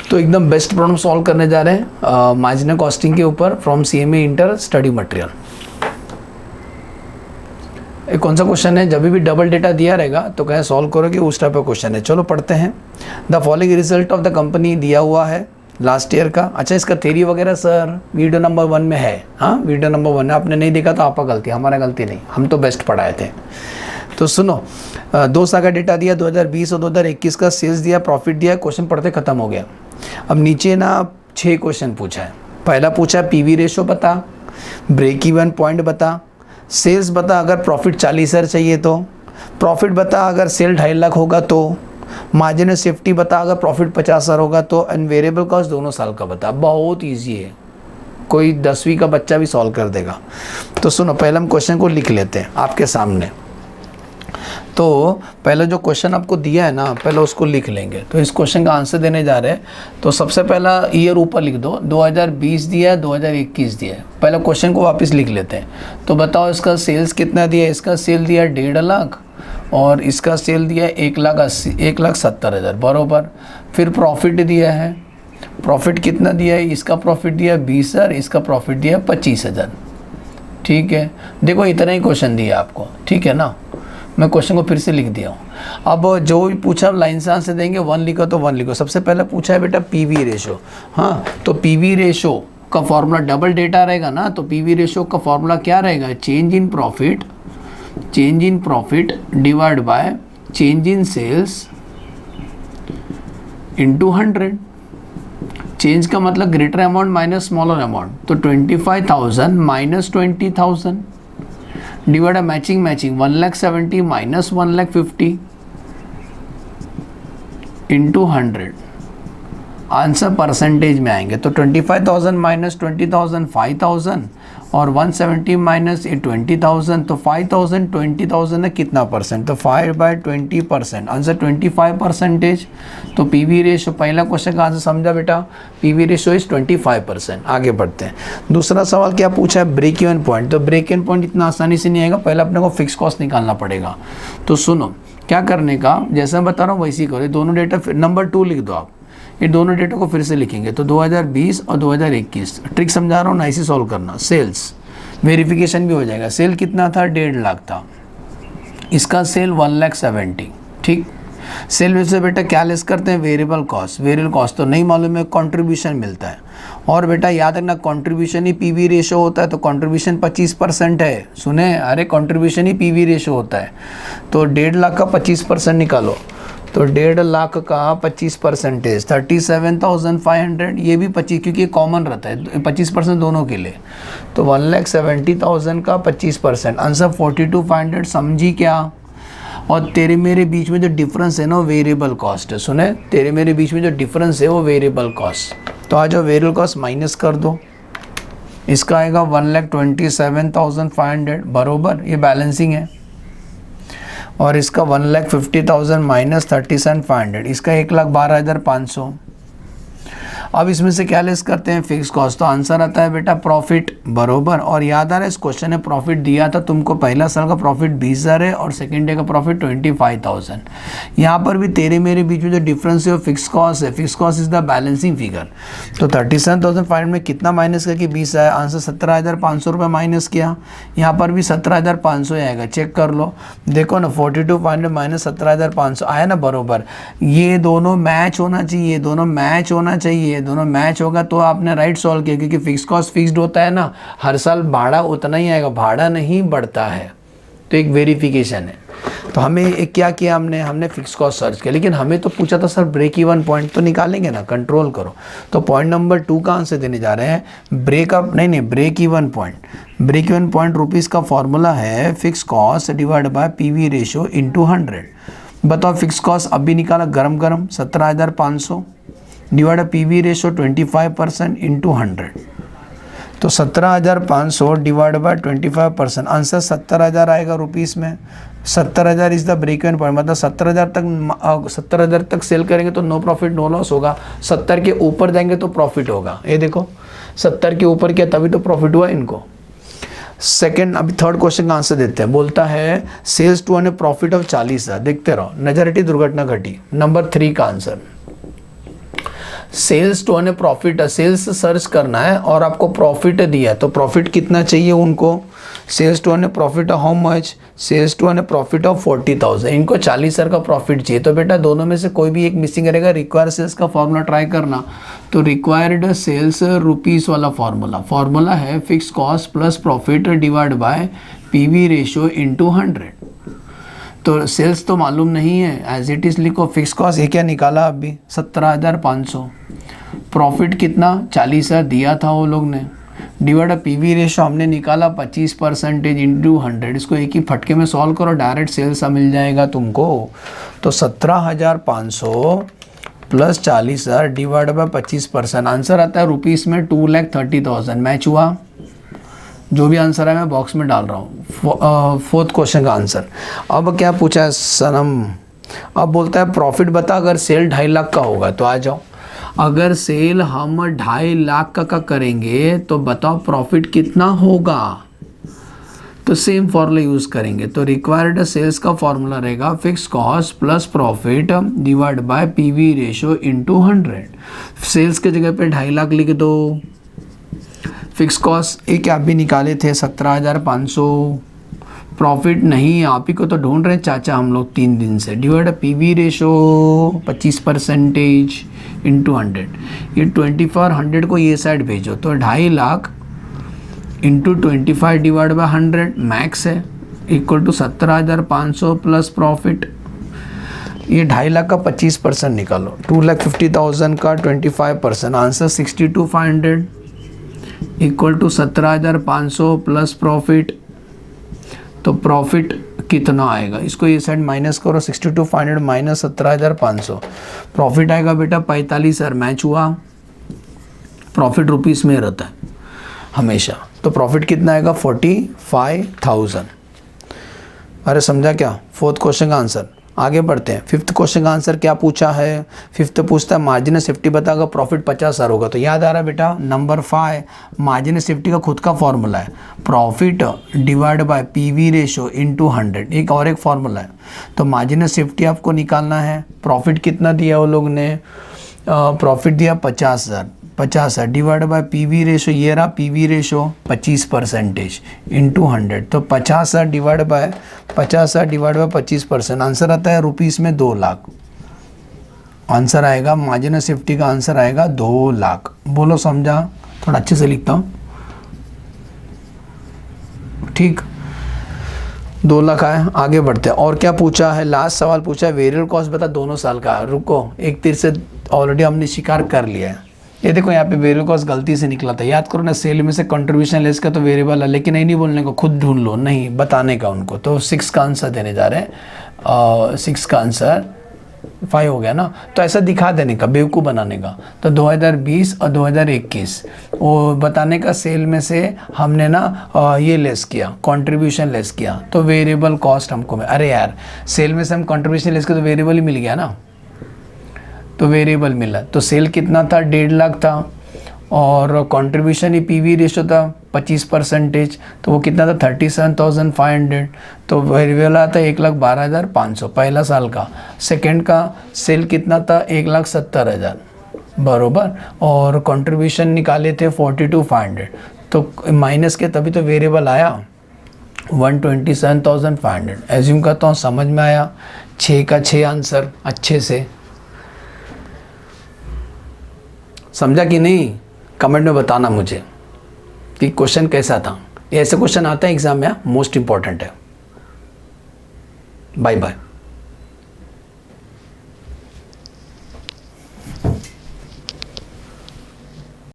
तो एकदम best problem solve करने जा रहे हैं मार्जिनल कॉस्टिंग के ऊपर from CMA inter study material. एक कौन सा क्वेश्चन है, जब भी डबल डेटा दिया रहेगा तो कहें सॉल्व करो कि उस टाइप का क्वेश्चन है। चलो पढ़ते हैं। The following result of the company दिया हुआ है लास्ट ईयर का। अच्छा, इसका थ्योरी वगैरह सर वीडियो नंबर 1 में है। हाँ, वीडियो नंबर 1 आपने नहीं देखा तो आपका गलती, हमारा गलती नहीं, हम तो बेस्ट पढ़ाए थे। तो सुनो, 2 साल का डेटा दिया, 2020 और 2021 का सेल्स दिया, प्रॉफिट दिया, क्वेश्चन पढ़ते खत्म हो गया। अब नीचे ना 6 क्वेश्चन पूछा है। पहला पूछा PV रेशो बता, ब्रेक इवन पॉइंट बता, सेल्स बता अगर प्रॉफिट 40,000 चाहिए तो, प्रॉफिट बता अगर सेल 2.5 लाख होगा तो, मार्जिन सेफ्टी बता अगर प्रॉफिट 50,000 होगा तो, एंड वेरिएबल कॉस्ट दोनों साल का बता। बहुत ईजी है, कोई 10वीं का बच्चा भी सॉल्व कर देगा। तो सुनो, पहले हम क्वेश्चन को लिख लेते हैं आपके सामने। तो पहले जो क्वेश्चन आपको दिया है ना, पहले उसको लिख लेंगे। तो इस क्वेश्चन का आंसर देने जा रहे हैं। तो सबसे पहला ईयर ऊपर लिख दो, 2020 दिया है, 2021 दिया है। पहले क्वेश्चन को वापस लिख लेते हैं। तो बताओ इसका सेल्स कितना दिया है। इसका सेल दिया 1.5 लाख और इसका सेल दिया 1,70,000 बरोबर। फिर प्रॉफिट दिया है, प्रॉफिट कितना दिया है, इसका प्रॉफिट दिया 20,000, इसका प्रॉफिट दिया 25,000। ठीक है, देखो इतना ही क्वेश्चन दिया आपको, ठीक है ना। मैं क्वेश्चन को फिर से लिख दिया हूँ। अब जो भी पूछा लाइन से आंसर देंगे, 1 लिखो तो 1 लिखो। सबसे पहले पूछा है बेटा PV रेशो। हाँ, तो PV रेशो का फॉर्मूला, डबल डेटा रहेगा ना, तो PV रेशो का फॉर्मूला क्या रहेगा, change in profit divide by change in sales into 100। Change का मतलब greater amount minus smaller amount, तो 25,000 minus 20,000 divide matching 1,70,000 minus 1,50,000 into 100। Answer percentage में आएंगे तो 25,000 माइनस 20,000 5,000 और 170 माइनस 20,000, तो 5,000 20,000 है कितना परसेंट, तो 5/20%। आंसर 25%। तो PV रेशो, पहला क्वेश्चन का आंसर समझा बेटा, PV रेशो इज 25%। आगे बढ़ते हैं। दूसरा सवाल क्या पूछा है, ब्रेक इवन पॉइंट। तो ब्रेक इवन पॉइंट इतना आसानी से नहीं आएगा, पहले अपने को फिक्स कॉस्ट निकालना पड़ेगा। तो सुनो क्या करने का, जैसा मैं बता रहा हूँ वैसे ही करो। दोनों डेटा नंबर 2 लिख दो आप, ये दोनों डेटा को फिर से लिखेंगे। तो 2020 और 2021 ट्रिक समझा रहा हूँ ना, ऐसे सॉल्व करना। सेल्स वेरिफिकेशन भी हो जाएगा। सेल कितना था, 1.5 लाख था, इसका सेल 1,70,000। ठीक, सेल में से बेटा क्या लेस करते हैं, वेरिएबल कॉस्ट। वेरिएबल कॉस्ट तो नहीं मालूम है, कंट्रीब्यूशन मिलता है। और बेटा याद रखना, कंट्रीब्यूशन ही PV रेशो होता है, तो कंट्रीब्यूशन 25% है। सुने, अरे कंट्रीब्यूशन ही PV रेशो होता है। तो 1.5 लाख का 25% निकालो, तो 1.5 लाख का 25% 37,500। ये भी 25, क्योंकि ये कॉमन रहता है, 25% दोनों के लिए। तो 1,70,000 का 25%, आंसर 42,500। समझी क्या। और तेरे मेरे बीच में जो डिफरेंस है ना, वेरिएबल कॉस्ट है। सुने, तेरे मेरे बीच में जो डिफरेंस है वो वेरिएबल कॉस्ट। तो आज जो वेरिएबल कॉस्ट माइनस कर दो, इसका आएगा 1,27,500 बरोबर, ये बैलेंसिंग है। और इसका 1,50,000 माइनस 37,500, इसका 1,12,500। अब इसमें से क्या लेस करते हैं, फिक्स कॉस्ट। तो आंसर आता है बेटा प्रॉफिट बरोबर। और याद आ रहा है इस क्वेश्चन में प्रॉफिट दिया था तुमको, पहला साल का प्रॉफिट 20,000 है और सेकेंड डे का प्रॉफिट 25,000। यहाँ पर भी तेरे मेरे बीच में जो डिफरेंस है वो फिक्स कॉस्ट है। Fix cost is the balancing figure. तो 37,500 में कितना माइनस करके 20 आया, आंसर 17,500 रुपये माइनस किया। यहाँ पर भी 17,500 आएगा, चेक कर लो। देखो ना, 42,500 माइनस 17,500 आया ना बरोबर। ये दोनों मैच होना चाहिए, दोनों मैच होना चाहिए। दोनों मैच होगा तो आपने राइट सॉल्व किया, क्योंकि फिक्स कॉस्ट फिक्स्ड होता है ना, हर साल भाड़ा उतना ही आएगा, भाड़ा नहीं बढ़ता है। तो एक वेरिफिकेशन है। तो हमें एक क्या किया, हमने फिक्स कॉस्ट सर्च किया, लेकिन हमें तो पूछा था सर ब्रेक इवन पॉइंट, तो निकालेंगे ना, कंट्रोल करो। तो पॉइंट नंबर 2 का आंसर देने जा रहे हैं, break even point. Break even point rupees का फॉर्मूला है fix cost divide by PV ratio into 100। बताओ फिक्स कॉस्ट अभी निकाला गरम 17,500 डिवाइड PV रेशो 25% इंटू 100। तो 17,500 डिवाइड बाय 25%, आंसर 70,000 आएगा रुपीस में। 70,000 is the break even point, मतलब 70,000 तक सेल करेंगे तो नो प्रॉफिट नो लॉस होगा। 70 के ऊपर जाएंगे तो प्रॉफिट होगा। ये देखो 70 के ऊपर किया तभी तो प्रॉफिट हुआ इनको। सेकंड, अभी थर्ड क्वेश्चन का आंसर देते हैं। बोलता है सेल्स टू ने प्रॉफिट ऑफ 40,000। देखते रहो, नजर हटी दुर्घटना घटी। नंबर 3 का आंसर, सेल्स टू ने प्रॉफिट, सेल्स सर्च करना है और आपको प्रॉफिट दिया है, तो प्रॉफिट कितना चाहिए उनको, सेल्स टू ने profit how much, sales to ने प्रॉफिट ऑफ 40,000, इनको 40,000 का प्रॉफिट चाहिए। तो बेटा दोनों में से कोई भी एक मिसिंग रहेगा, रिक्वायर्ड सेल्स का फॉर्मूला ट्राई करना। तो रिक्वायर्ड सेल्स रुपीस वाला फॉर्मूला है fix cost plus profit divide by PV ratio into 100। तो सेल्स तो मालूम नहीं है, एज इट इज़ लिखो, फिक्स कॉस्ट ये क्या निकाला अभी 17,500, प्रॉफिट कितना 40,000 दिया था वो लोग ने, डिवाइड पीवी रेशो हमने निकाला 25% इंटू 100। इसको एक ही फटके में सॉल्व करो, डायरेक्ट सेल्स मिल जाएगा तुमको। तो 17,500 प्लस 40,000 डिवाइड बाय 25%, आंसर आता है रुपीस में 2,30,000। मैच हुआ? जो भी आंसर है मैं बॉक्स में डाल रहा हूँ। फोर्थ क्वेश्चन का आंसर। अब क्या पूछा है सनम, अब बोलता है प्रॉफिट बता अगर सेल 2.5 लाख का होगा। तो आ जाओ, अगर सेल हम 2.5 लाख का करेंगे तो बताओ प्रॉफिट कितना होगा। तो सेम फॉर्मूला यूज़ करेंगे। तो रिक्वायर्ड सेल्स का फॉर्मूला रहेगा fix cost plus profit divide by PV ratio into 100। Sales के जगह पे 2.5 लाख लिख दो, फिक्स कॉस्ट एक आप भी निकाले थे 17,500, प्रॉफिट नहीं आप ही को तो ढूंढ रहे हैं चाचा हम लोग 3 दिन से, डिवाइड पीवी रेशो 25% इंटू 100। ये 2400 को ये साइड भेजो, तो 2.5 lakh into 25 divide by 100 max है, इक्वल टू 17,500 प्लस प्रॉफिट। ये 2.5 लाख का 25% निकालो, 2,50,000 का 25%, answer 62,500 equal to 17,500 plus profit. तो प्रॉफिट कितना आएगा, इसको ये साइड माइनस करो, 62,500 माइनस 17,500, प्रॉफिट आएगा बेटा 45,000। मैच हुआ? प्रॉफिट रुपीस में रहता है हमेशा, तो प्रॉफिट कितना आएगा 45,000। अरे समझा क्या? फोर्थ क्वेश्चन का आंसर। आगे बढ़ते हैं। फिफ्थ क्वेश्चन का आंसर क्या पूछा है? फिफ्थ पूछता है मार्जिन ऑफ सेफ्टी बता, अगर प्रॉफिट 50,000 होगा। तो याद आ रहा है बेटा नंबर 5, मार्जिन ऑफ सेफ्टी का खुद का फॉर्मूला है profit divide by PV ratio into 100। एक और एक फॉर्मूला है। तो मार्जिन ऑफ सेफ्टी आपको निकालना है। प्रॉफिट कितना दिया वो लोग ने? प्रॉफिट दिया 50,000 डिवाइड बाय पीवी रेशो, ये रहा पीवी रेशो 25% इंटू 100। तो 50,000 डिवाइड बाय 25%, आंसर आता है रुपीस में 2 लाख। आंसर आएगा मार्जिन ऑफ सेफ्टी का आंसर आएगा 2 लाख। बोलो समझा? थोड़ा अच्छे से लिखता हूँ, ठीक। 2 लाख आए। आगे बढ़ते हैं। और क्या पूछा है? लास्ट सवाल पूछा है वेरिएबल कॉस्ट बता दोनों साल का। रुको, एक तीर से ऑलरेडी हमने शिकार कर लिया है। ये देखो यहाँ पे वेरिएबल कॉस्ट गलती से निकला था। याद करो ना, सेल में से कंट्रीब्यूशन लेस का तो वेरिएबल है, लेकिन नहीं बोलने को, खुद ढूंढ लो, नहीं बताने का उनको। तो 6 का आंसर देने जा रहे हैं। 6 का आंसर 5 हो गया ना। तो ऐसा दिखा देने का, बेवकूफ़ बनाने का। तो 2020 और 2021 वो बताने का, सेल में से हमने ना ये लेस किया, कंट्रीब्यूशन लेस किया, तो वेरिएबल कॉस्ट हमको अरे यार, सेल में से हम कंट्रीब्यूशन लेस किया तो वेरिएबल ही मिल गया ना। तो वेरिएबल मिला। तो सेल कितना था? 1.5 लाख था, और कंट्रीब्यूशन ही पीवी रेशो था 25%, तो वो कितना था? 37,500। तो वेरिएबल आता है 1,12,500 पहला साल का। सेकंड का सेल कितना था? 1,70,000 बरोबर, और कंट्रीब्यूशन निकाले थे 42,500, तो माइनस के तभी तो वेरिएबल आया 127,500। एज्यूम करता हूँ समझ में आया। 6 का 6 आंसर अच्छे से समझा कि नहीं? कमेंट में बताना मुझे कि क्वेश्चन कैसा था। ऐसे क्वेश्चन आता है एग्जाम में, मोस्ट इंपॉर्टेंट है। Bye bye.